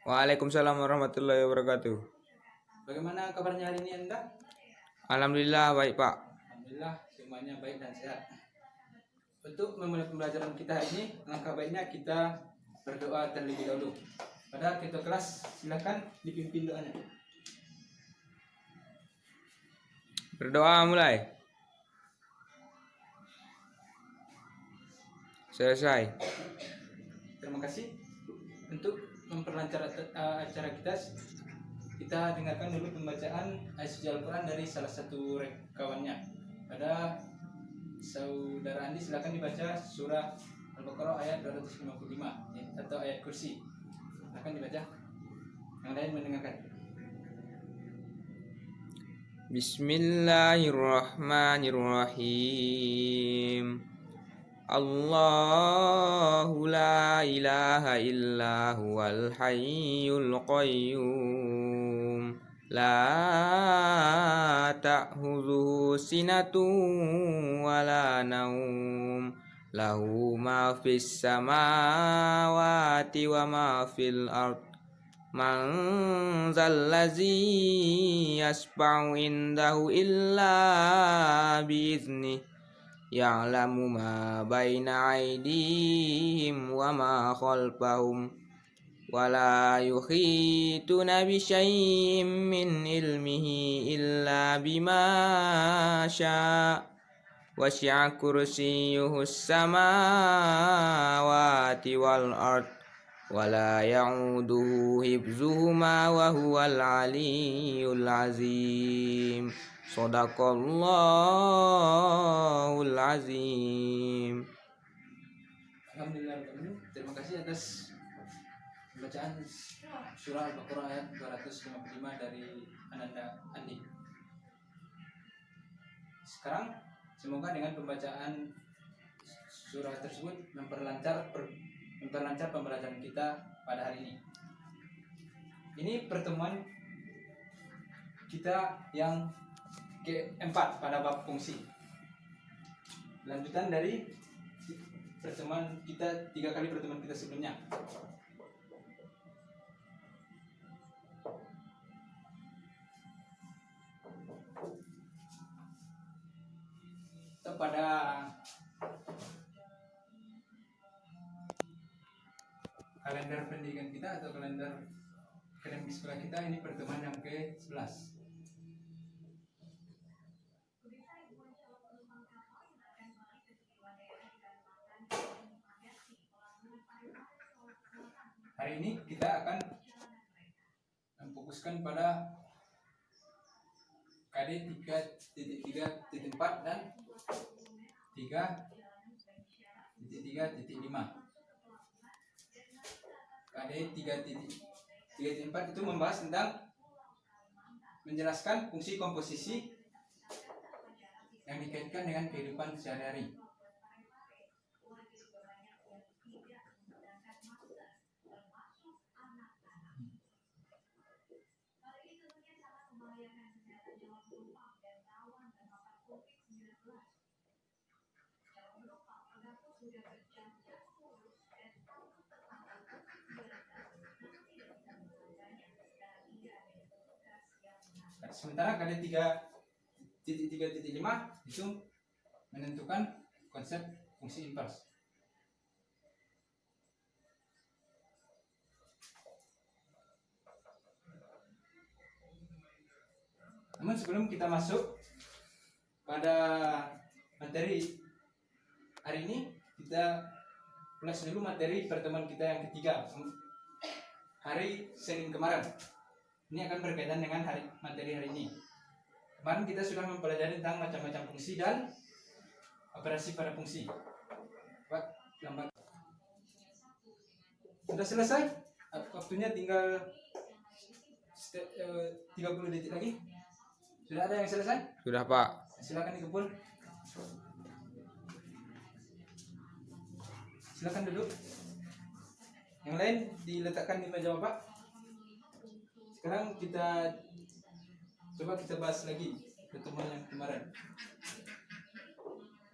Waalaikumsalam warahmatullahi wabarakatuh. Bagaimana kabarnya hari ini Anda? Alhamdulillah baik Pak. Alhamdulillah semuanya baik dan sehat. Untuk memulai pembelajaran kita hari ini, langkah baiknya kita berdoa terlebih dahulu. Pada ketua kelas, silakan dipimpin doanya. Berdoa mulai. Selesai. Terima kasih. Untuk memperlancar acara kita dengarkan dulu pembacaan ayat suci Al-Quran dari salah satu kawannya. Pada saudara Andi silakan dibaca surah Al-Baqarah ayat 255 atau ayat kursi. Silakan dibaca. Yang lain mendengarkan. Bismillahirrahmanirrahim. Allahu la ilaha illa huwal hayyul qayyum. La ta'khudhuhu sinatun wala naum. Lahu ma fis samawati wa ma fil ard. Man zallazi yasba'u indahu illa biiznih. Ya'lamu ma baina aydihim wa ma khalfahum. Wa la yuhituna bi syai'in min ilmihi illa bima syaa'. Wasi'a kursiyyuhus samawati wal ard. Wala ya'uduhu hibzuhuma wa huwal aliyyul azim. Shadaqallahul azim. Alhamdulillah. Terima kasih atas pembacaan surah Al-Baqarah ayat 255 dari Ananda Andi. Sekarang semoga dengan pembacaan surah tersebut memperlancar pembelajaran kita pada hari ini. Ini pertemuan kita yang keempat pada bab fungsi. Lanjutan dari pertemuan kita 3 kali pertemuan kita sebelumnya. Pada kalender pendidikan kita atau kalender akademik sekolah kita, ini pertemuan yang ke-11. Hari ini kita akan memfokuskan pada KD 3.3.4 dan 3.3.5. KD 3.3.4 itu membahas tentang menjelaskan fungsi komposisi yang dikaitkan dengan kehidupan sehari-hari. Sementara KD 3.3.5 itu menentukan konsep fungsi invers. Namun sebelum kita masuk pada materi hari ini, kita flash dulu materi pertemuan kita yang ketiga, hari Senin kemarin. Ini akan berkaitan dengan materi hari ini. Kemarin kita sudah mempelajari tentang macam-macam fungsi dan operasi pada fungsi. Pak, lambat. Sudah selesai? Waktunya tinggal 30 detik lagi. Sudah ada yang selesai? Sudah Pak. Silakan dikumpul. Silakan duduk. Yang lain diletakkan di meja Bapak. Sekarang kita bahas lagi pertemuan yang kemarin.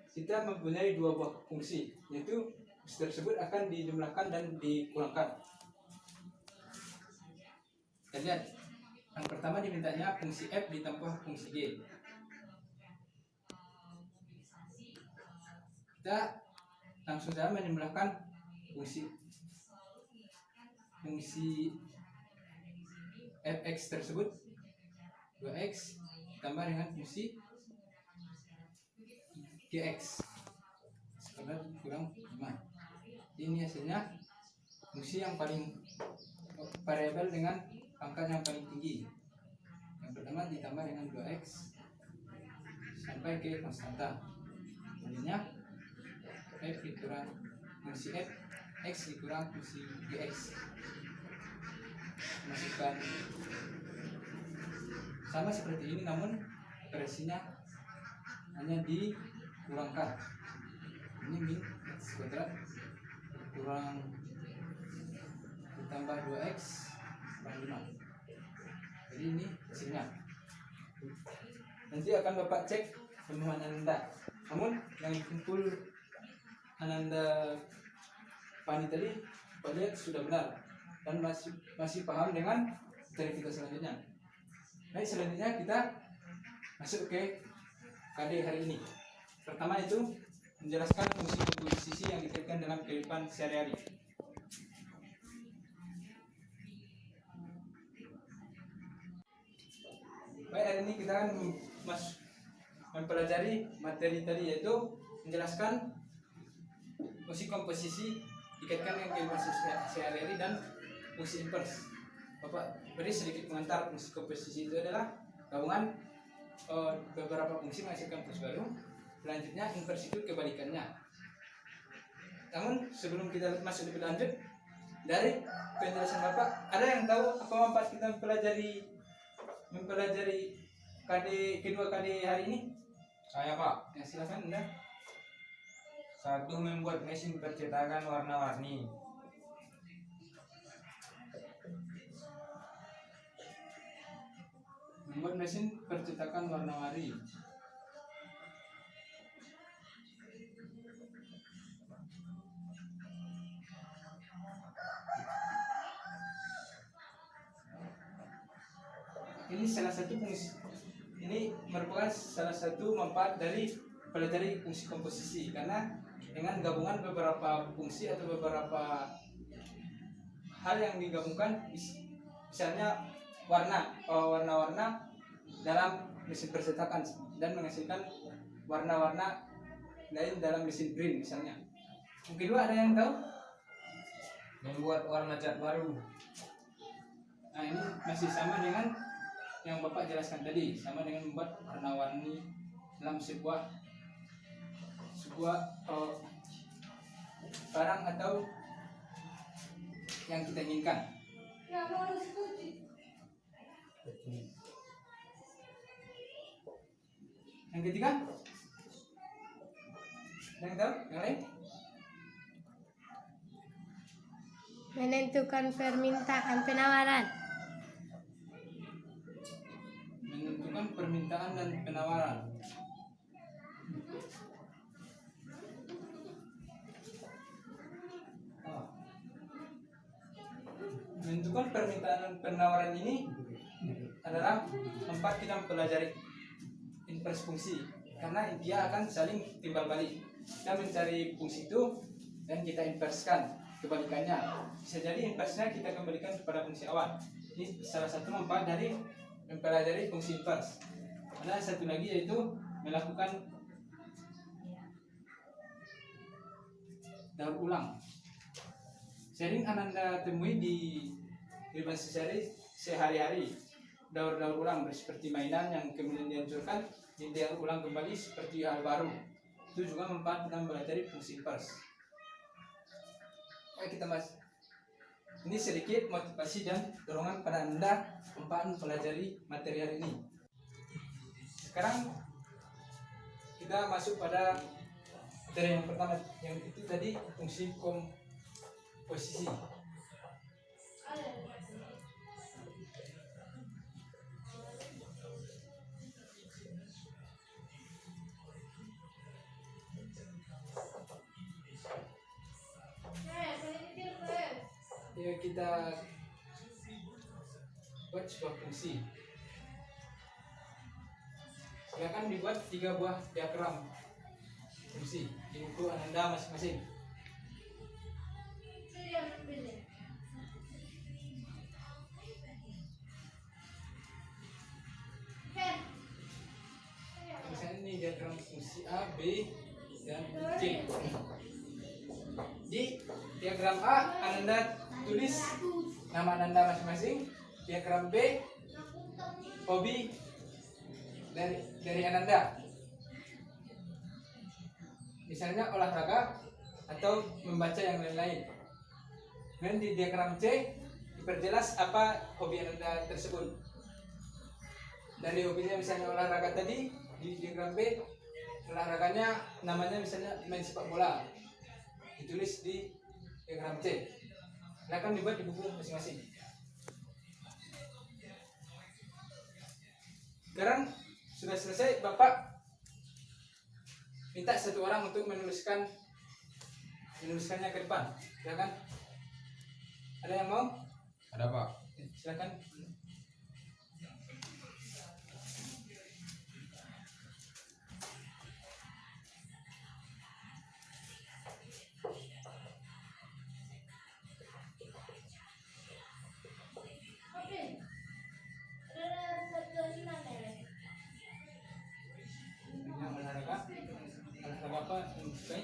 Kita mempunyai 2 buah fungsi, yaitu fungsi tersebut akan dijumlahkan dan dikurangkan. Kita lihat yang pertama dimintanya fungsi F ditambah fungsi G. Kita langsung saja menjumlahkan fungsi fx tersebut, 2x ditambah dengan fungsi gx sekadar kurang 5. Ini hasilnya fungsi yang paling variabel dengan pangkat yang paling tinggi. Yang pertama ditambah dengan 2x sampai ke konstanta. Kemudiannya f dikurang fungsi f, x dikurang fungsi gx. Masukkan sama seperti ini, namun operasinya hanya dikurangkan. Ini min x kuadrat kurang ditambah 2x kurang 5. Jadi ini hasilnya. Nanti akan Bapak cek pemenuhan Ananda. Namun yang kumpul Ananda Pani tadi Bapak lihat sudah benar dan masih paham dengan materi kita selanjutnya. Baik, selanjutnya kita masuk ke KD hari ini. Pertama itu menjelaskan fungsi komposisi yang dikaitkan dalam kehidupan sehari-hari. Baik, hari ini kita akan mempelajari materi tadi, yaitu menjelaskan fungsi komposisi dikaitkan dengan kehidupan sehari-hari dan fungsi inverse. Bapak beri sedikit pengantar. Fungsi komposisi itu adalah gabungan beberapa fungsi menghasilkan fungsi baru. Selanjutnya inverse itu kebalikannya. Namun sebelum kita masuk lebih lanjut, dari penjelasan Bapak, ada yang tahu apa manfaat kita mempelajari kedua KD hari ini? Saya Pak. Ya, silakan Anda. 1. Membuat mesin percetakan warna-warni. Membuat mesin percetakan warna-warni. Ini salah satu fungsi. Ini merupakan salah satu manfaat dari pelajari fungsi komposisi, karena dengan gabungan beberapa fungsi atau beberapa hal yang digabungkan, misalnya warna-warna dalam mesin percetakan dan menghasilkan warna-warna lain dalam mesin print misalnya. Yang kedua, ada yang tahu? Membuat warna cat baru. Nah, ini masih sama dengan yang Bapak jelaskan tadi, sama dengan membuat warna-warni dalam sebuah barang atau yang kita inginkan. Yang ketiga, yang tahu? Yang lain? Menentukan permintaan penawaran. Menentukan permintaan dan penawaran. Menentukan permintaan dan penawaran ini adalah tempat kita mempelajari inverse fungsi, karena dia akan saling timbal balik. Kita mencari fungsi itu dan kita inverskan kebalikannya. Bisa jadi inversnya kita kembalikan kepada fungsi awal. Ini salah satu manfaat dari mempelajari fungsi inverse. Ada satu lagi, yaitu melakukan daur ulang. Sering Ananda temui di kehidupan sehari-hari, daur ulang seperti mainan yang kemudian dihancurkan, didaur ulang kembali seperti hal baru. Itu juga manfaat dalam mempelajari fungsi inverse. Oke, kita ini sedikit motivasi dan dorongan pada Anda manfaat mempelajari materi hari ini. Sekarang kita masuk pada materi yang pertama, yang itu tadi fungsi komposisi. Ya, kita buat sebuah fungsi. Silakan dibuat 3 buah diagram fungsi di buku Ananda masing-masing. Misalnya ini diagram fungsi A, B, dan C. Di diagram A, Ananda tulis nama Ananda masing-masing. Diagram B, hobi dari Ananda. Misalnya olahraga atau membaca yang lain-lain. Dan di diagram C diperjelas apa hobi Ananda tersebut. Dari hobinya misalnya olahraga tadi, di diagram B olahraganya namanya misalnya main sepak bola, ditulis di diagram C. Silakan dibuat di buku masing-masing. Sekarang sudah selesai, Bapak minta satu orang untuk menuliskannya ke depan. Silakan. Ada yang mau? Ada Pak. Silakan. Yang olahraga apa yang disukai?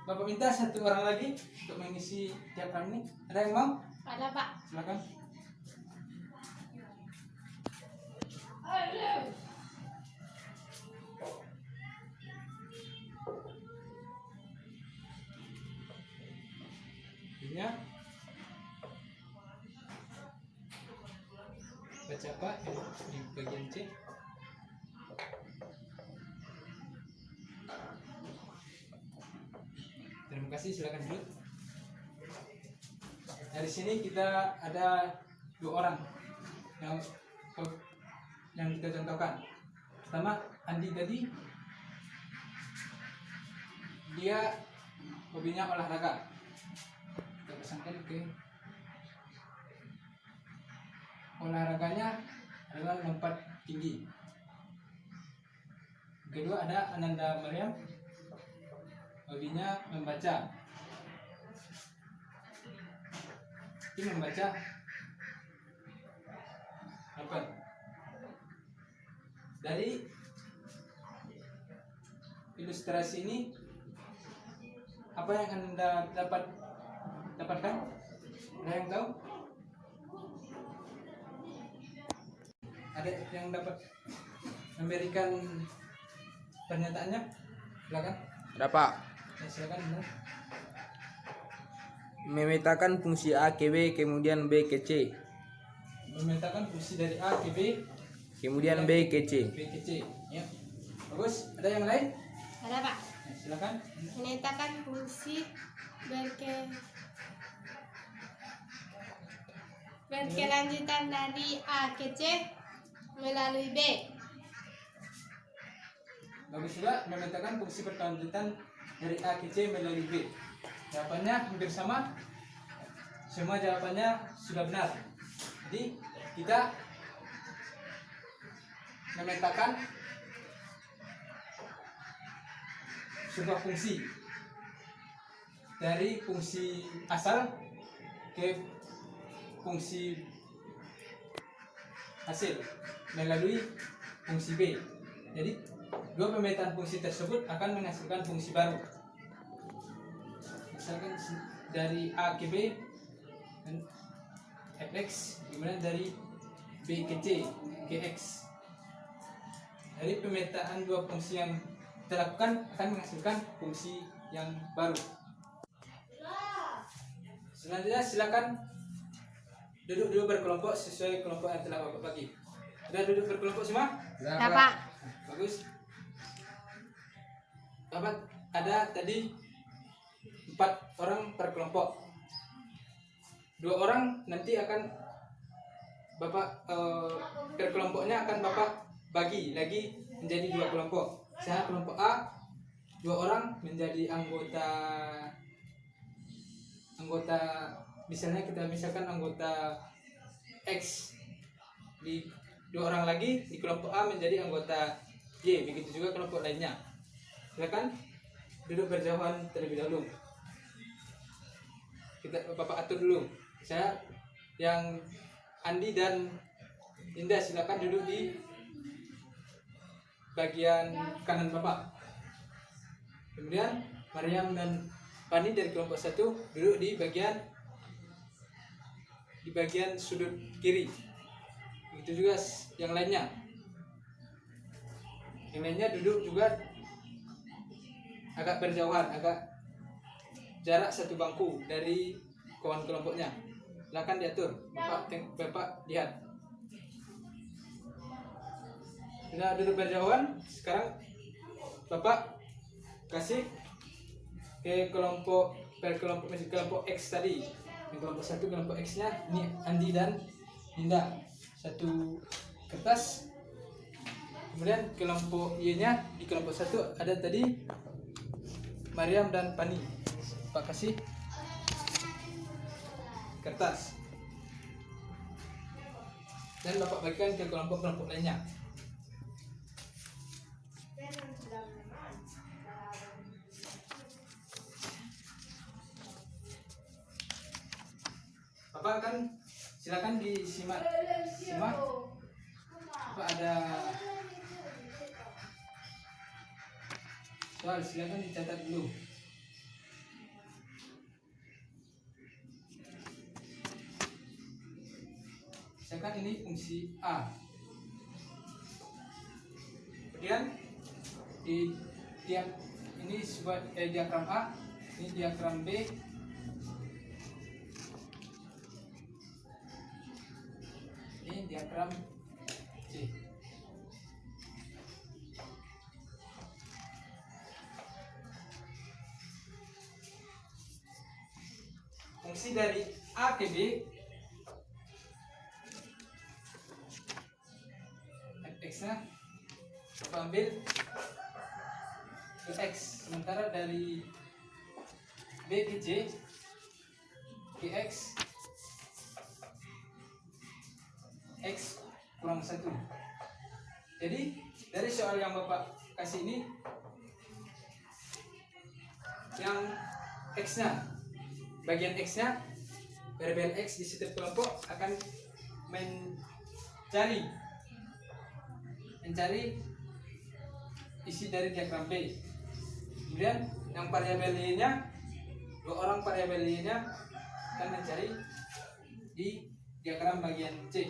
Bapak minta satu orang lagi untuk mengisi diagram ini. Ada yang mau? Ada Pak. Silakan. Ini baca apa di bagian C? Terima kasih, silakan duduk. Dari sini kita ada 2 orang yang kita contohkan. Pertama, Andi tadi dia hobinya olahraga. Kita pasangkan ke olahraganya adalah lompat tinggi. Kedua ada Ananda Maryam, hobinya membaca. Ini membaca apa? Dari ilustrasi ini apa yang Anda dapatkan? Ada yang tahu? Ada yang dapat memberikan pernyataannya? Silakan. Ada Pak. Ya, silakan. Benar. Memetakan fungsi A ke B, kemudian B ke C, Memetakan fungsi dari A ke B, kemudian B ke C. B ke C. Ya. Bagus. Ada yang lain? Ada Pak. Ya, silakan. Menetapkan fungsi berkelanjutan dari A ke C melalui B. Bagus juga, memetakan fungsi berkelanjutan dari A ke C melalui B. Jawabannya hampir sama. Semua jawabannya sudah benar. Jadi kita memetakan sebuah fungsi dari fungsi asal ke fungsi hasil melalui fungsi B. Jadi 2 pemetaan fungsi tersebut akan menghasilkan fungsi baru. Misalkan dari A ke B dan fx, kemudian dari B ke C ke x. Dari pemetaan 2 fungsi yang kita lakukan akan menghasilkan fungsi yang baru. Selanjutnya silakan duduk dulu berkelompok sesuai kelompok yang telah Bapak bagi. Sudah duduk berkelompok semua? Ya Pak. Bagus. Bapak ada tadi 4 orang per kelompok. 2 orang nanti akan Bapak per kelompoknya akan Bapak bagi lagi menjadi 2 kelompok. Saya kelompok A 2 orang menjadi anggota misalnya kita misalkan anggota X, di 2 orang lagi di kelompok A menjadi anggota Y, begitu juga kelompok lainnya. Silakan duduk berjauhan terlebih dahulu. Bapak atur dulu. Saya yang Andi dan Indah silakan duduk di bagian kanan Bapak. Kemudian Mariam dan Pani dari kelompok 1 duduk di bagian sudut kiri. Begitu juga yang lainnya. Yang lainnya duduk juga agak berjauhan, agak jarak 1 bangku dari kawan kelompoknya. Silakan diatur. Bapak lihat. Sudah duduk berjauhan. Sekarang Bapak kasih ke kelompok X tadi. Di kelompok 1 kelompok X-nya ini Andi dan Indah. 1 kertas. Kemudian kelompok Y-nya di kelompok 1 ada tadi Mariam dan Pani. Pak kasih kertas. Dan Bapak bagikan ke kelompok-kelompok lainnya. Bapak akan silakan disimak. Bapak ada soal, silakan dicatat dulu. Misalkan ini fungsi A. Kemudian di ini sebagai diagram A, ini diagram B. Ini diagram C. Fungsi dari A ke B X-nya Bapak ambil ke X, sementara dari B ke C ke X kurang 1. Jadi dari soal yang Bapak kasih ini, yang X-nya, bagian X-nya, variabel X di setiap kelompok akan mencari isi dari diagram B. Kemudian yang variabel Y-nya, 2 orang variabel Y-nya akan mencari di diagram bagian C.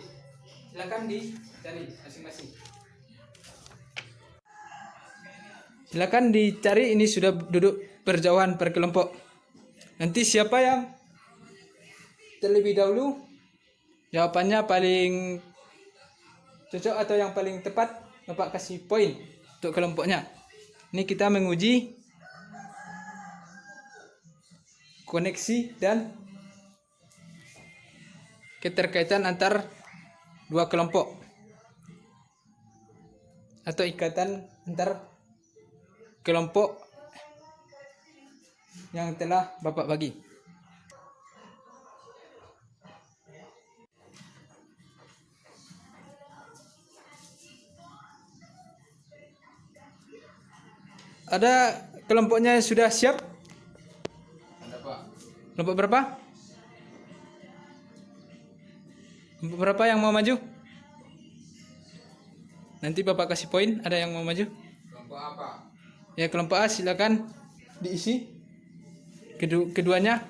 Silakan dicari masing-masing. Silakan dicari, ini sudah duduk berjauhan per kelompok. Nanti siapa yang terlebih dahulu jawabannya paling cocok atau yang paling tepat, Bapak kasih poin untuk kelompoknya. Ini kita menguji koneksi dan keterkaitan antar 2 kelompok atau ikatan antar kelompok yang telah Bapak bagi. Ada kelompoknya yang sudah siap? Ada Pak. Kelompok berapa? Kelompok berapa yang mau maju? Nanti Bapak kasih poin, ada yang mau maju? Kelompok apa? Ya, kelompok A silakan diisi. Keduanya.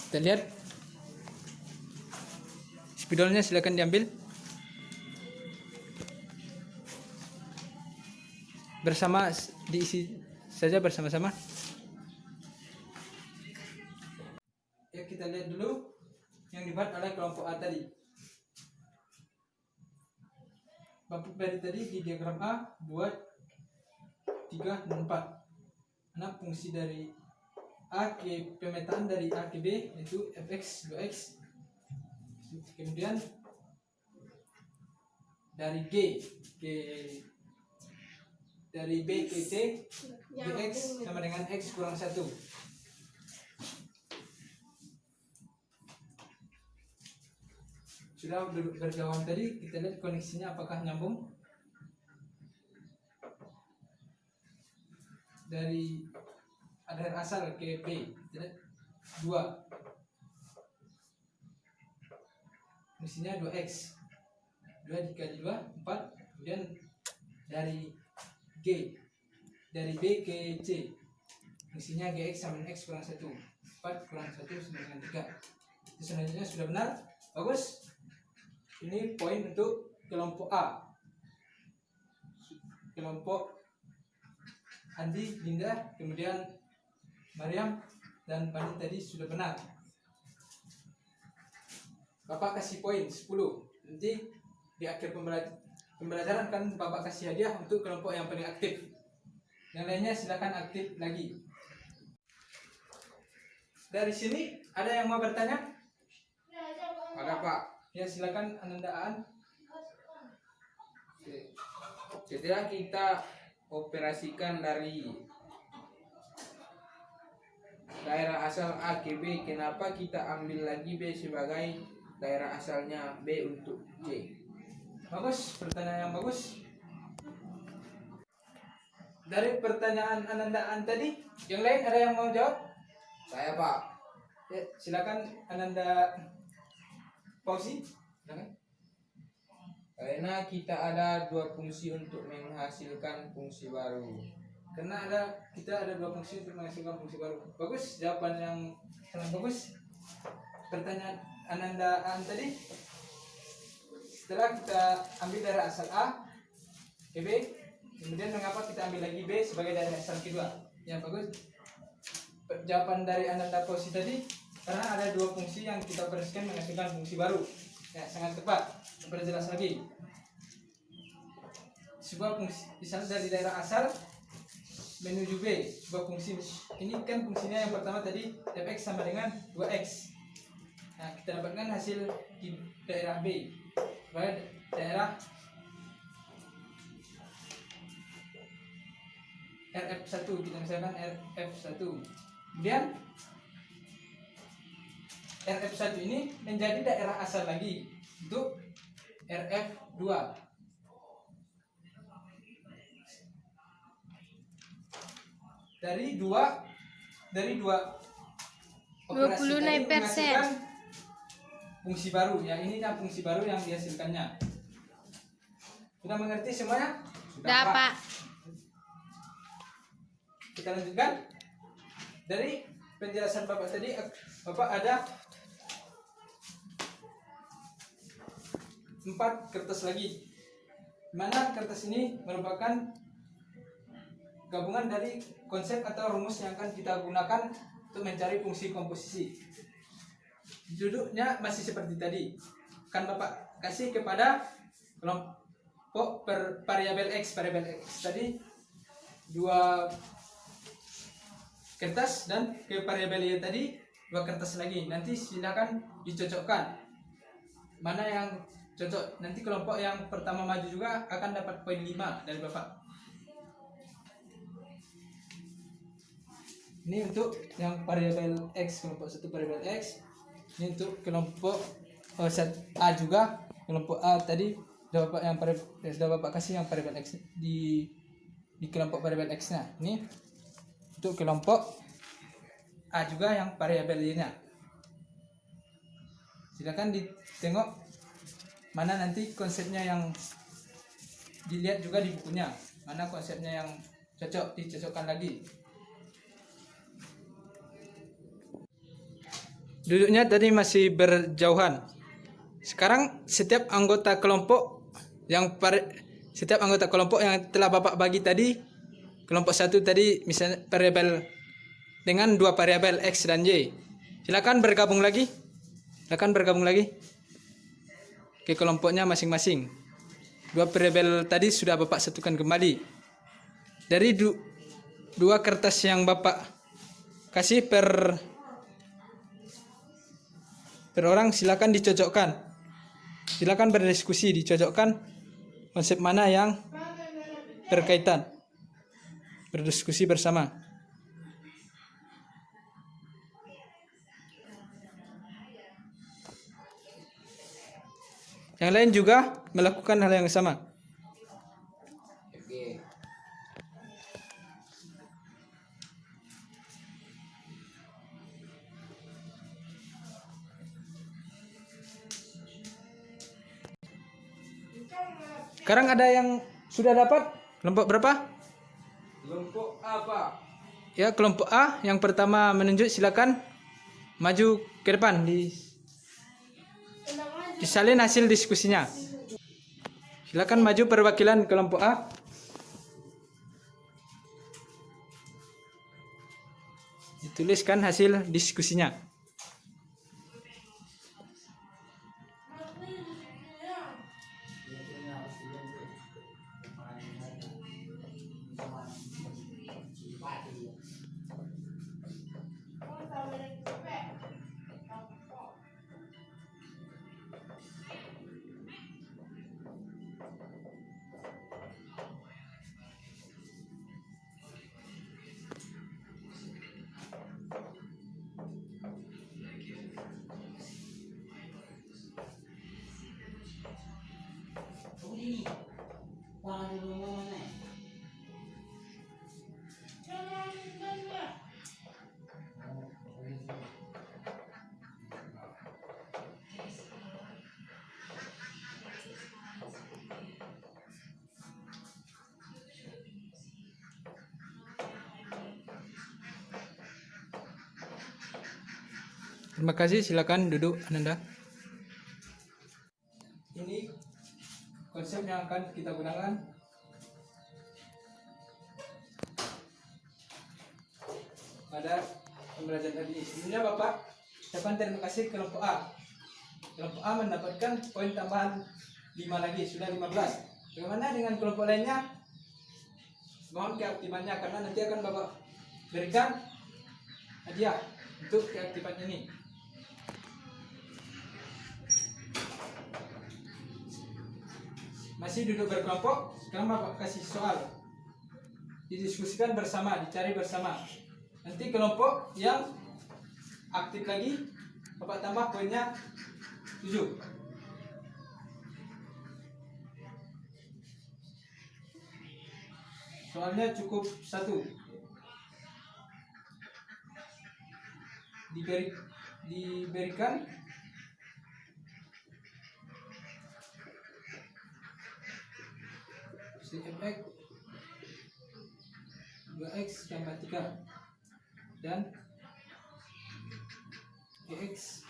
Kita lihat. Spidolnya silakan diambil. Bersama, diisi saja bersama-sama. Ya, kita lihat dulu yang dibuat oleh kelompok A tadi. Bapak tadi di diagram A buat 3 dan 4. Karena fungsi dari A ke pemetaan dari A ke B yaitu fx 2x. Kemudian dari dari B ke C, Gx sama dengan X kurang 1. Sudah berjauhan tadi, kita lihat koneksinya apakah nyambung. Dari adher asal ke B, kita lihat 2. Fungsinya 2x. 2 dikali 2, 4. Kemudian dari dari B ke C, fungsinya Gx sama dengan X kurang 1. 4 kurang 1 sama dengan 3. Itu selanjutnya sudah benar. Bagus. Ini poin untuk kelompok A. Kelompok Andi, Linda, kemudian Mariam dan Pani tadi sudah benar. Bapak kasih poin 10. Nanti di akhir pembelajaran kan Bapak kasih hadiah untuk kelompok yang paling aktif. Yang lainnya silakan aktif lagi. Dari sini ada yang mau bertanya? Ada Pak. Ya silakan Ananda Aan. Setelah kita operasikan dari daerah asal A ke B, kenapa kita ambil lagi B sebagai daerah asalnya B untuk C? Bagus, pertanyaan yang bagus. Dari pertanyaan Anandaan tadi, yang lain ada yang mau jawab? Saya Pak. Ya, silakan Ananda Fauzi. Silakan. Karena kita ada dua fungsi untuk menghasilkan fungsi baru. Karena kita ada dua fungsi untuk menghasilkan fungsi baru. Bagus, jawaban yang sangat bagus. Pertanyaan Anandaan tadi, setelah kita ambil daerah asal A ke B, kemudian mengapa kita ambil lagi B sebagai daerah asal kedua? Ya bagus. Jawaban dari Ananda Fauzi tadi, karena ada dua fungsi yang kita operasikan menghasilkan fungsi baru. Ya sangat tepat. Perjelas lagi. Sebuah fungsi, misalnya dari daerah asal menuju B, sebuah fungsi ini kan fungsinya yang pertama tadi fx sama dengan 2x. Nah kita dapatkan hasil di daerah B. Pada daerah RF1, kita misalkan RF1. Kemudian RF1 ini menjadi daerah asal lagi untuk RF2. Dari dua operasi 20 tadi naik persen. menghasilkan fungsi baru. Ya ini fungsi baru yang dihasilkannya. Sudah mengerti semuanya? Sudah Pak. Kita lanjutkan. Dari penjelasan Bapak tadi, Bapak ada 4 kertas lagi. Mana kertas ini merupakan gabungan dari konsep atau rumus yang akan kita gunakan untuk mencari fungsi komposisi. Duduknya masih seperti tadi. Kan Bapak kasih kepada kelompok variabel X. Variabel X tadi 2 kertas dan ke variabel Y tadi 2 kertas lagi. Nanti silakan dicocokkan. Mana yang cocok? Nanti kelompok yang pertama maju juga akan dapat poin 5 dari Bapak. Ini untuk yang variabel X, kelompok 1 variabel X. Ini untuk kelompok A juga. Kelompok A tadi sudah Bapak kasih yang variabel X di kelompok variabel X-nya. Ini untuk kelompok A juga yang variabel Y-nya. Silakan ditengok mana nanti konsepnya yang dilihat juga di bukunya. Mana konsepnya yang cocok, dicocokkan lagi. Duduknya tadi masih berjauhan. Sekarang setiap anggota kelompok yang telah Bapak bagi tadi, kelompok 1 tadi misalnya variabel dengan 2 variabel X dan Y. Silakan bergabung lagi. Ke kelompoknya masing-masing. 2 variabel tadi sudah Bapak satukan kembali. Dari 2 kertas yang Bapak kasih per orang, silakan dicocokkan. Silakan berdiskusi, dicocokkan konsep mana yang berkaitan. Berdiskusi bersama. Yang lain juga melakukan hal yang sama. Oke. Sekarang ada yang sudah dapat kelompok berapa? Kelompok apa? Ya, kelompok A yang pertama menunjuk, silakan maju ke depan disalin hasil diskusinya. Silakan maju perwakilan kelompok A. Dituliskan hasil diskusinya. Terima kasih, silakan duduk Ananda. Ini konsep yang akan kita gunakan pada pembelajaran hari ini. Sebelumnya Bapak ucapkan terima kasih kelompok A. Kelompok A mendapatkan poin tambahan 5 lagi, sudah 15. Bagaimana dengan kelompok lainnya? Mohon keaktifannya karena nanti akan Bapak berikan hadiah untuk keaktifan ini. Masih duduk berkelompok, sekarang Bapak kasih soal. Didiskusikan bersama, dicari bersama. Nanti kelompok yang aktif lagi, Bapak tambah poinnya 7. Soalnya cukup 1. Diberikan CMX 2x tambah 3 dan GX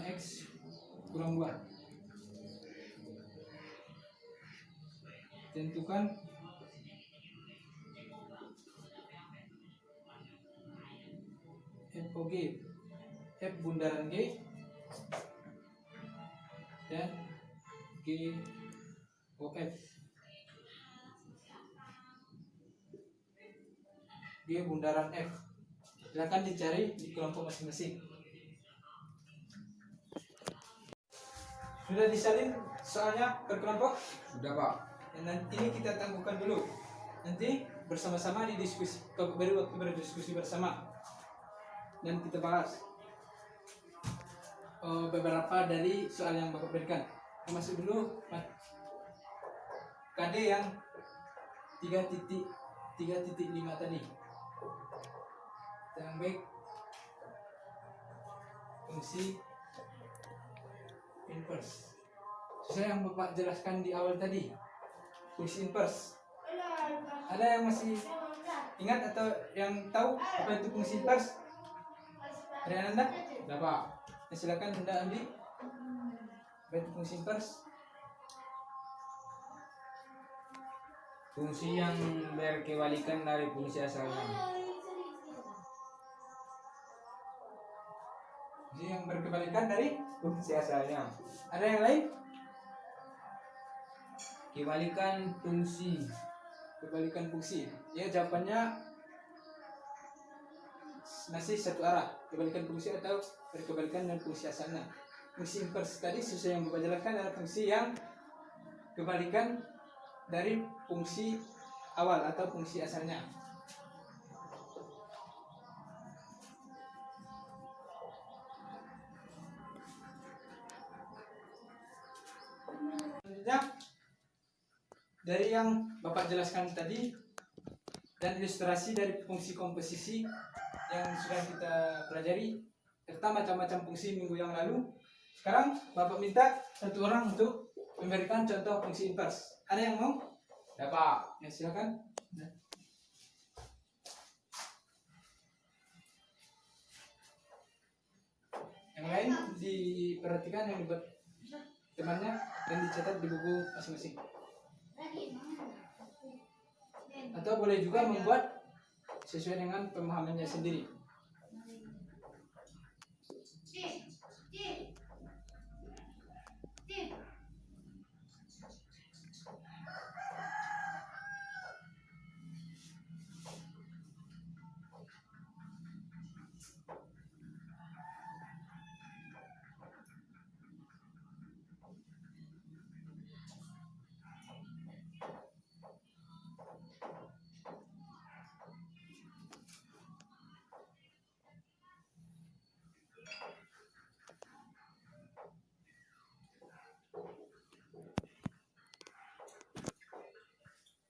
X kurang 2. Tentukan FOG, F bundaran G dan GOF. G bundaran F. Silakan dicari di kelompok masing-masing. Sudah disalin soalnya per kelompok? Sudah, Pak. Dan nanti ini kita tangguhkan dulu. Nanti bersama-sama didiskusi, beri waktu berdiskusi bersama dan kita bahas beberapa dari soal yang Bapak berikan. Masuk dulu KD yang 3.5 tadi. Yang baik fungsi inverse. Sesuai yang Bapak jelaskan di awal tadi, fungsi inverse. Ada yang masih ingat atau yang tahu apa itu fungsi inverse? Ada Anda? Sudah, Pak. Ya, silakan Anda Andi. Apa itu fungsi inverse? Fungsi yang berkebalikan dari fungsi asalnya. Fungsi yang berkebalikan dari Fungsi asalnya. ada yang lain? Kebalikan fungsi. Kebalikan fungsi. Ya, jawabannya masih satu arah, kebalikan fungsi atau berkebalikan dengan fungsi asalnya. Fungsi invers tadi sesuai yang Bapak jelaskan adalah fungsi yang kebalikan dari fungsi awal atau fungsi asalnya. Selanjutnya dari yang Bapak jelaskan tadi dan ilustrasi dari fungsi komposisi yang sudah kita pelajari serta macam-macam fungsi minggu yang lalu. Sekarang Bapak minta satu orang untuk memberikan contoh fungsi invers. Ada yang mau? Dapat. Ya silakan. Yang lain diperhatikan yang dibuat temannya dan dicatat di buku masing-masing. Atau boleh juga membuat sesuai dengan pemahamannya sendiri.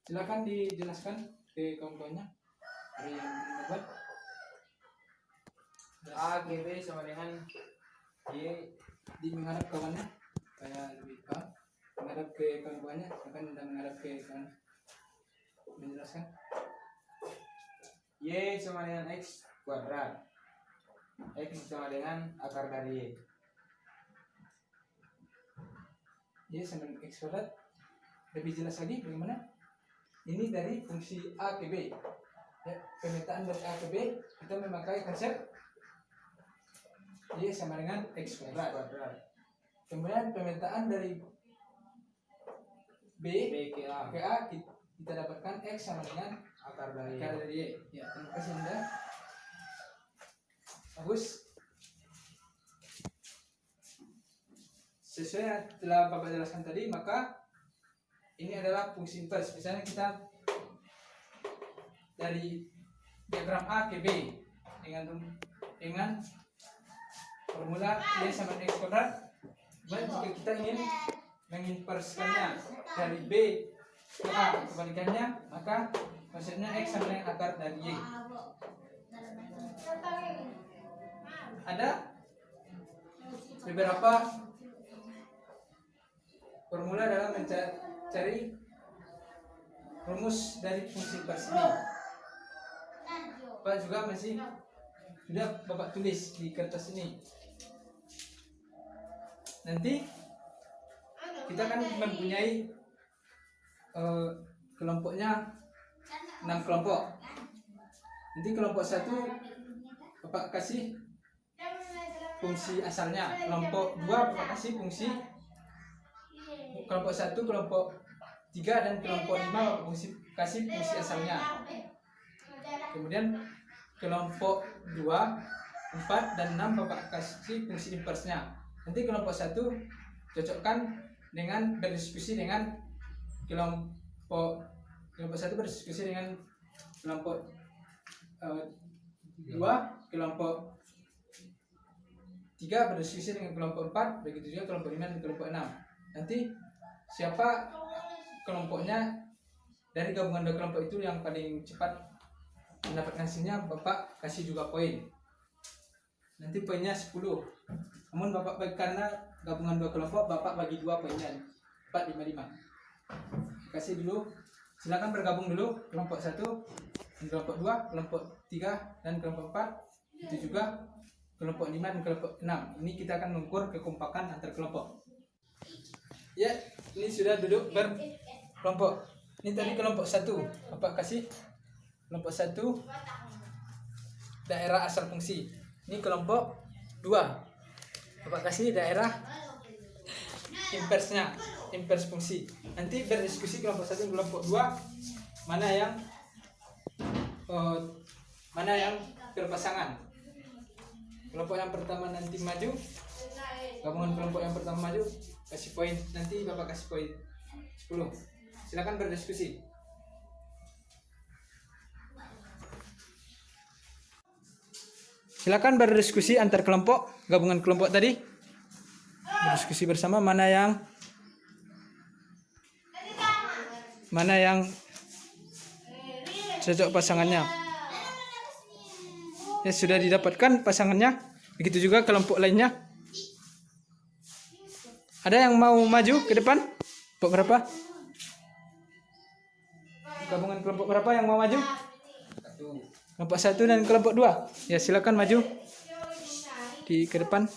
Silakan dijelaskan ke kawan-kawannya dari yang membuat. A, G, B sama dengan Y. Di menghadap kawannya supaya lebih paham. Menghadap ke kawan-kawannya, silakan Anda menghadap ke kawan. Menjelaskan. Y sama dengan X kuadrat. X sama dengan akar dari Y. Y sama dengan X kuadrat. Lebih jelas lagi bagaimana? Ini dari fungsi A ke B. Ya, pemetaan dari A ke B kita memakai konsep Y sama dengan X kuadrat. Kemudian pemetaan dari B ke A. ke A kita dapatkan X sama dengan Akar dari akar dari Y. Ya, terima kasih Anda. Bagus. Sesuai yang telah Bapak jelaskan tadi, maka ini adalah fungsi invers. Misalnya kita dari diagram A ke B dengan formula Y sama X kuadrat. Kemudian jika kita ingin menginverskannya dari B ke A kebalikannya, maka maksudnya X sama dengan akar dari Y. Ada beberapa formula dalam mencari rumus dari fungsi invers ini. Bapak juga masih sudah Bapak tulis di kertas ini. Nanti kita kan mempunyai kelompoknya 6 kelompok. Nanti kelompok 1 Bapak kasih fungsi asalnya, kelompok 2 Bapak kasih fungsi, kelompok 1, kelompok 3 dan kelompok 5 Bapak kasih fungsi asalnya. Kemudian kelompok 2, 4 dan 6 Bapak kasih fungsi inversnya. Nanti kelompok 1 cocokkan dengan berdiskusi dengan kelompok 1 berdiskusi dengan kelompok 2, kelompok 3 berdiskusi dengan kelompok 4, begitu juga kelompok 5 dan kelompok 6. Nanti siapa kelompoknya dari gabungan dua kelompok itu yang paling cepat mendapatkan hasilnya, Bapak kasih juga poin. Nanti poinnya 10. Namun Bapak karena gabungan dua kelompok, Bapak bagi 2 poinnya 4, 5, 5. Kasih dulu, silakan bergabung dulu kelompok 1 dan kelompok 2, kelompok 3 dan kelompok 4. Itu juga kelompok 5 dan kelompok 6. Ini kita akan mengukur kekompakan antar kelompok. Ya, ini sudah duduk berkelompok. Ini tadi kelompok 1. Bapak kasih kelompok 1 daerah asal fungsi. Ini kelompok 2. Bapak kasih daerah inversnya, invers fungsi. Nanti berdiskusi kelompok 1 dan kelompok 2 mana yang per pasangan. Kelompok yang pertama nanti maju, gabungan kelompok yang pertama maju, kasih poin, nanti Bapak kasih poin 10. Silakan berdiskusi. Silakan berdiskusi antar kelompok, gabungan kelompok tadi. Berdiskusi bersama mana yang cocok pasangannya. Ya, sudah didapatkan pasangannya. Begitu juga kelompok lainnya. Ada yang mau maju ke depan? Kelompok berapa? Gabungan kelompok berapa yang mau maju? Kelompok 1 dan kelompok 2. Ya, silakan maju ke depan.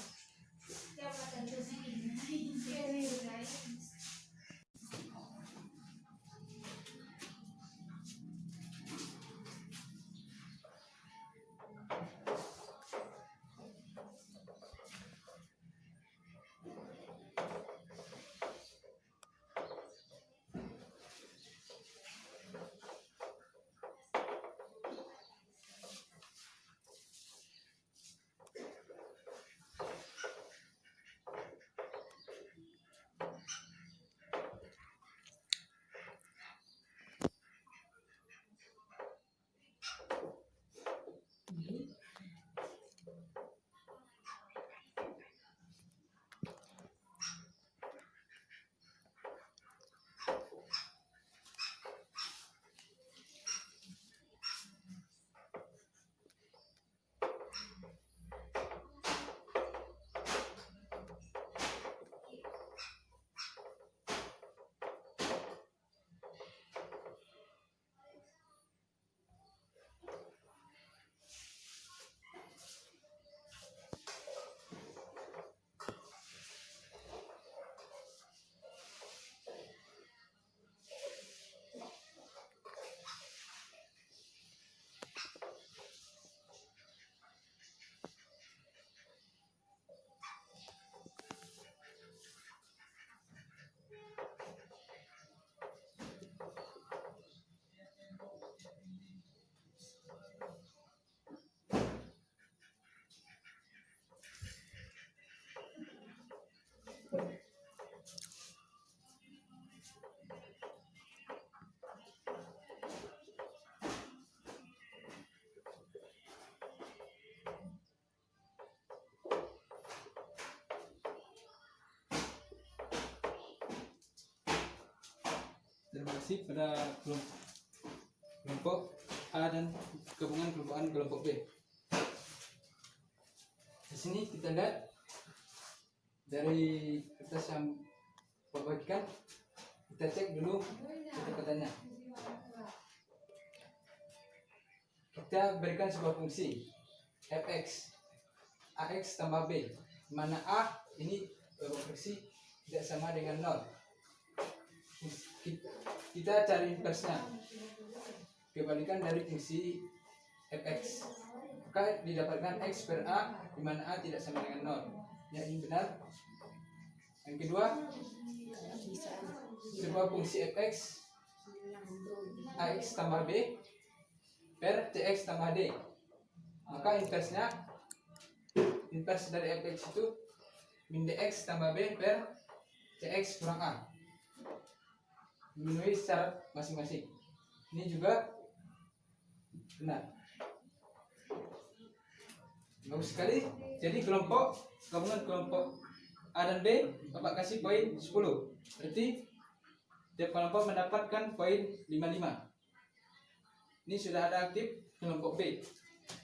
Terima kasih pada kelompok A dan gabungan kelompok A dan kelompok B. Di sini kita lihat dari kertas yang bagikan, kita cek dulu kata-katanya. Kita berikan sebuah fungsi fx ax tambah b, mana a ini fungsi tidak sama dengan 0. Kita cari inversnya, kebalikan dari fungsi fx, maka didapatkan x per a di mana a tidak sama dengan 0. Ya, ini benar. Yang kedua, sebuah fungsi fx ax tambah b per cx tambah d, maka invers dari fx itu min dx tambah b per cx kurang a, memenuhi syarat masing-masing. Ini juga benar. Bagus sekali. Jadi gabungan kelompok A dan B Bapak kasih poin 10. Berarti tiap kelompok mendapatkan poin 55. Ini sudah ada aktif kelompok B.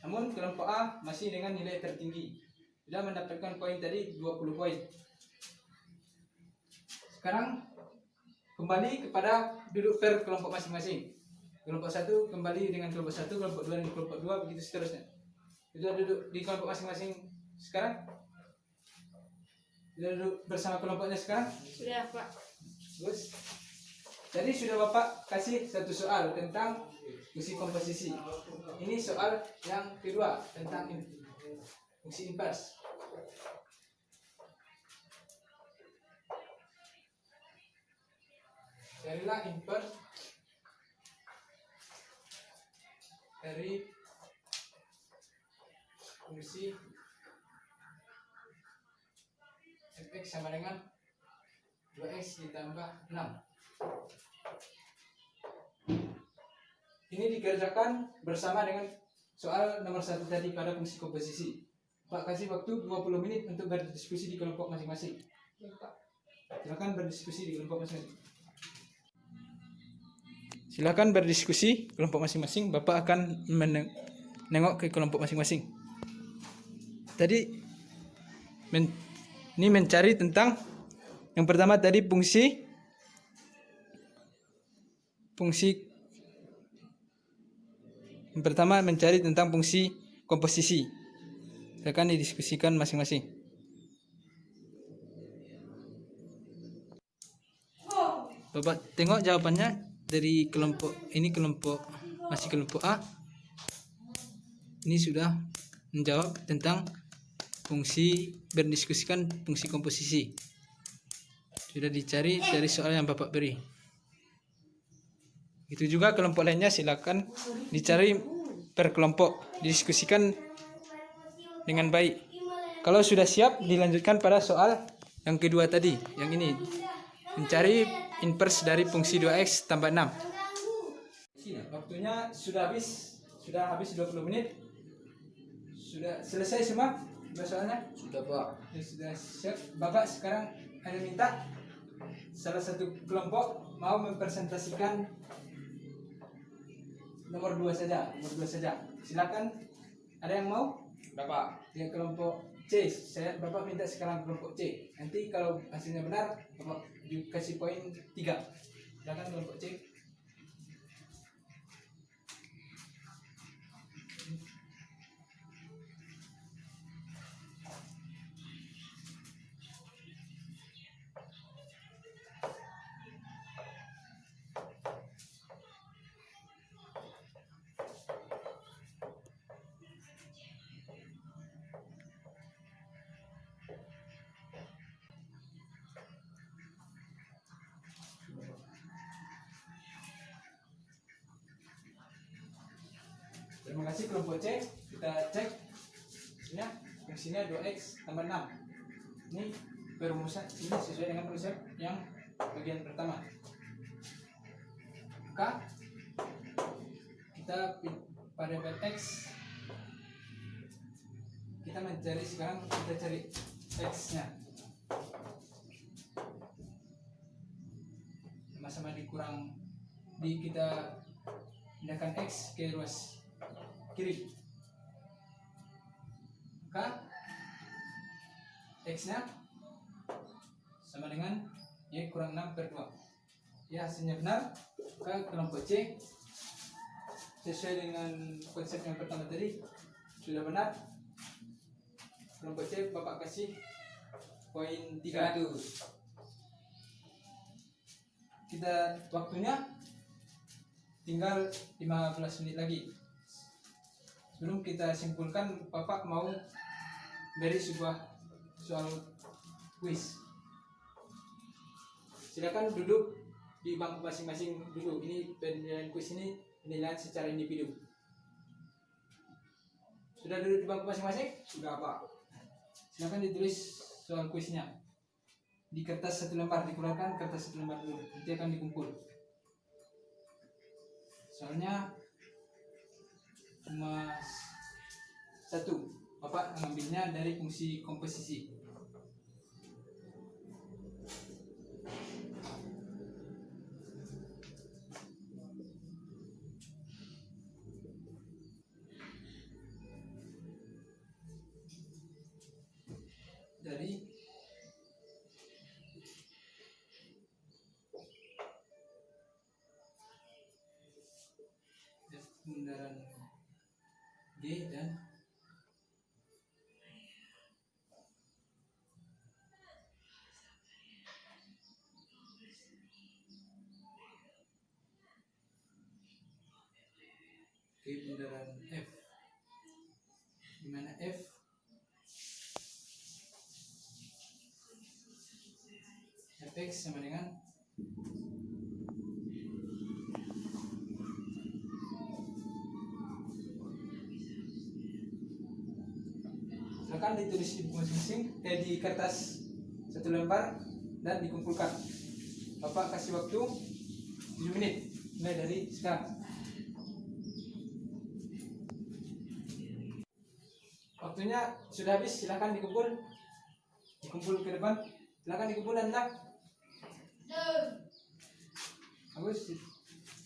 Namun kelompok A masih dengan nilai tertinggi, sudah mendapatkan poin tadi 20 poin. Sekarang kembali kepada duduk per kelompok masing-masing. Kelompok 1 kembali dengan kelompok 1, kelompok 2 dengan kelompok 2, begitu seterusnya. Sudah duduk di kelompok masing-masing sekarang? Sudah duduk bersama kelompoknya sekarang? Sudah, Pak. Bagus. Jadi sudah Bapak kasih satu soal tentang fungsi komposisi. Ini soal yang kedua tentang fungsi invers. Carilah invers dari fungsi fx sama dengan 2x ditambah 6. Ini dikerjakan bersama dengan soal nomor 1 tadi pada fungsi komposisi. Pak kasih waktu 20 menit untuk berdiskusi di kelompok masing-masing. Silakan berdiskusi di kelompok masing-masing. Silakan berdiskusi kelompok masing-masing. Bapak akan menengok ke kelompok masing-masing. Tadi ini mencari tentang yang pertama tadi fungsi yang pertama mencari tentang fungsi komposisi. Silakan didiskusikan masing-masing. Bapak tengok jawabannya dari kelompok ini, masih kelompok A. Ini sudah menjawab tentang berdiskusikan fungsi komposisi. Sudah dicari dari soal yang Bapak beri. Itu juga kelompok lainnya, silakan dicari per kelompok, didiskusikan dengan baik. Kalau sudah siap, dilanjutkan pada soal yang kedua tadi, yang ini. Mencari inverse dari fungsi 2x tambah 6. Waktunya sudah habis 20 menit. Sudah selesai semua soalnya? Sudah Pak. Ya, sudah siap. Bapak sekarang ada minta salah satu kelompok mau mempresentasikan nomor 2 saja. Silakan. Ada yang mau? Bapak. Ya, kelompok C. Bapak minta sekarang kelompok C. Nanti kalau hasilnya benar, Bapak kasih poin 3. Silakan kelompok C. Terima kasih kelompok C. Kita cek hasilnya. Fungsinya 2x tambah 6. Ini perumusan ini sesuai dengan konsep yang bagian pertama. Maka kita pada x kita mencari sekarang, kita cari x-nya. Sama-sama kita pindahkan x ke ruas kiri. Maka x-nya sama dengan y kurang 6 per 2. Ya, hasilnya benar. Maka kelompok C sesuai dengan konsep yang pertama tadi sudah benar. Kelompok C Bapak kasih poin 3. Kita waktunya tinggal 15 menit lagi. Sebelum kita simpulkan, Bapak mau beri sebuah soal kuis. Silakan duduk di bangku masing-masing dulu. Ini penilaian kuis ini penilaian secara individu. Sudah duduk di bangku masing-masing? Sudah, Pak. Silakan ditulis soal kuisnya. Di kertas 1 lembar, dikeluarkan kertas 1 lembar dulu. Nanti akan dikumpul. Soalnya cuma 1. Bapak mengambilnya dari fungsi komposisi. Dari bundaran G dan bundaran F, di mana F fx sama dengan silakan ditulis di buku masing-masing, di kertas 1 lembar dan dikumpulkan. Bapak kasih waktu 7 menit mulai dari sekarang. Waktunya sudah habis, silakan dikumpul ke depan, silakan dikumpul Anda. Bagus,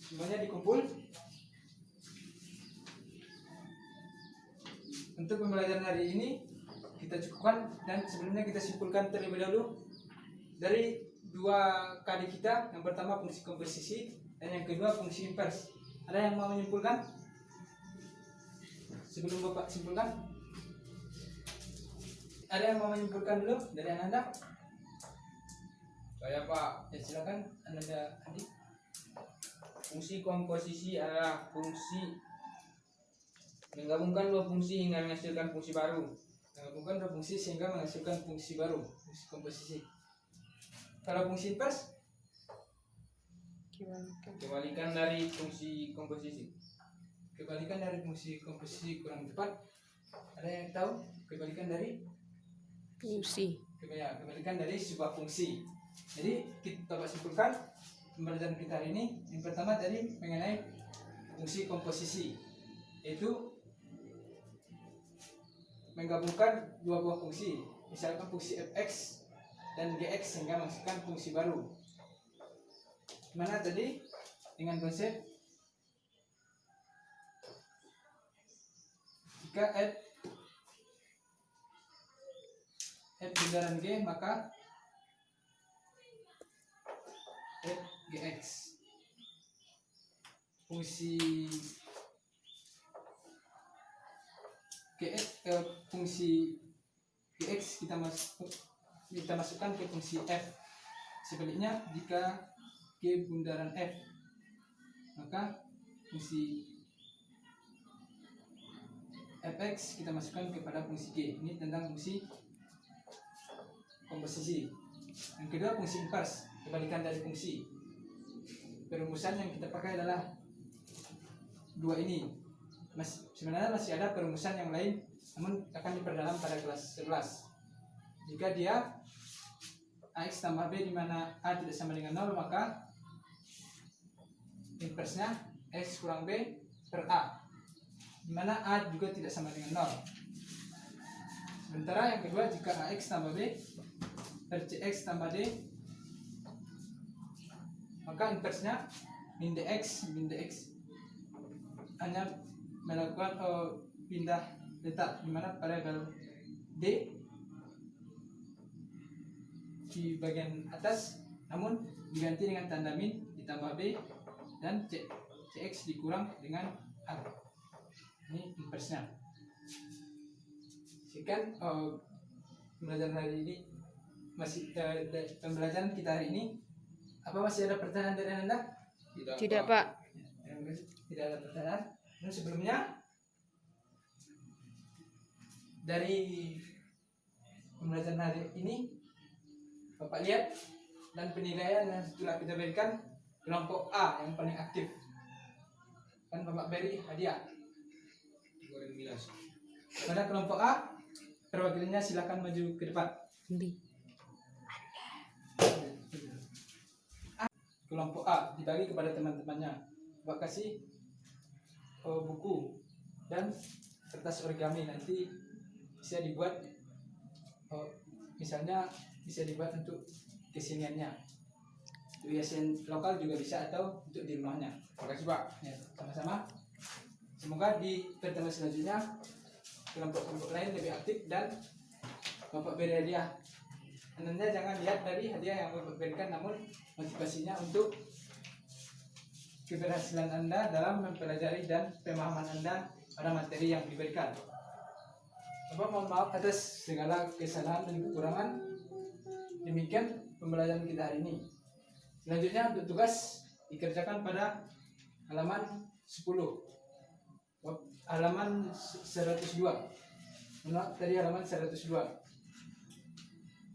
semuanya dikumpul. Untuk pembelajaran hari ini kita cukupkan, dan sebelumnya kita simpulkan terlebih dahulu dari 2 kali kita. Yang pertama fungsi komposisi dan yang kedua fungsi invers. Ada yang mau menyimpulkan? Sebelum Bapak simpulkan, ada yang mau menyimpulkan dulu dari Ananda? Saya Pak, Ya silakan Ananda Andi. fungsi komposisi adalah fungsi menggabungkan 2 fungsi hingga menghasilkan fungsi baru. Menggabungkan 2 fungsi sehingga menghasilkan fungsi baru, fungsi komposisi. Kalau fungsi invers, Kebalikan dari fungsi komposisi. kebalikan dari fungsi komposisi kurang tepat. Ada yang tahu kebalikan dari Fungsi. kebalikan dari sebuah fungsi. Jadi kita dapat simpulkan pembelajaran kita hari ini. Yang pertama tadi mengenai fungsi komposisi, yaitu menggabungkan 2 buah fungsi, misalkan fungsi fx dan gx sehingga menghasilkan fungsi baru. Mana tadi dengan konsep jika f bundaran g maka f gx. Fungsi fungsi gx kita masukkan ke fungsi f. Sebaliknya jika g bundaran f maka fungsi fx kita masukkan kepada fungsi g. Ini tentang fungsi komposisi. Yang kedua fungsi invers, kebalikan dari fungsi. Perumusan yang kita pakai adalah 2 ini. Sebenarnya masih ada perumusan yang lain, namun akan diperdalam pada kelas 11. Jika dia ax tambah b di mana a tidak sama dengan 0, maka inversnya x kurang b per a, di mana a juga tidak sama dengan 0. Sementara yang kedua, jika ax tambah b per cx tambah d, maka inversnya min dx hanya melakukan pindah letak, di mana variabel d di bagian atas namun diganti dengan tanda min ditambah b dan cx dikurang dengan a. Ini inversnya. Sekian pembelajaran hari ini, masih pembelajaran kita hari ini. Apa masih ada pertanyaan dari Anda? Tidak, Pak. Tidak ada pertanyaan. Dan sebelumnya dari pembelajaran hari ini Bapak lihat dan penilaian yang telah kita berikan, kelompok A yang paling aktif kan Bapak beri hadiah. Pada kelompok A, perwakilannya silakan maju ke depan. Kelompok A dibagi kepada teman-temannya. Bapak kasih buku dan kertas origami, nanti bisa dibuat misalnya bisa dibuat untuk keseniannya, untuk hiasan lokal juga bisa, atau untuk di rumahnya. Terima kasih Pak. Ya, sama-sama. Semoga di pertemuan selanjutnya kelompok-kelompok lain lebih aktif dan Bapak beri hadiah. Anda jangan lihat dari hadiah yang Bapak berikan, namun motivasinya untuk keberhasilan Anda dalam mempelajari dan pemahaman Anda pada materi yang diberikan. Bapak mohon maaf atas segala kesalahan dan kekurangan. Demikian pembelajaran kita hari ini. Selanjutnya untuk tugas dikerjakan pada halaman 10, halaman 102. Menolak tadi halaman 102.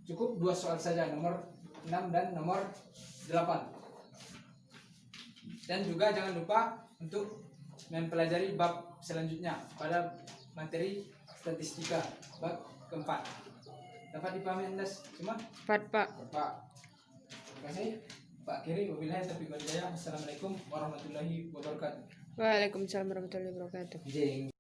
Cukup 2 soal saja, nomor 6 dan nomor 8. Dan juga jangan lupa untuk mempelajari bab selanjutnya pada materi statistika, bab keempat. Dapat dipahami Anda semua? 4, Pak. Pak. Terima kasih Pak Kiri. Wabillahi taufiq wal hidayah. Assalamualaikum warahmatullahi wabarakatuh. Waalaikumsalam warahmatullahi wabarakatuh. Jeng.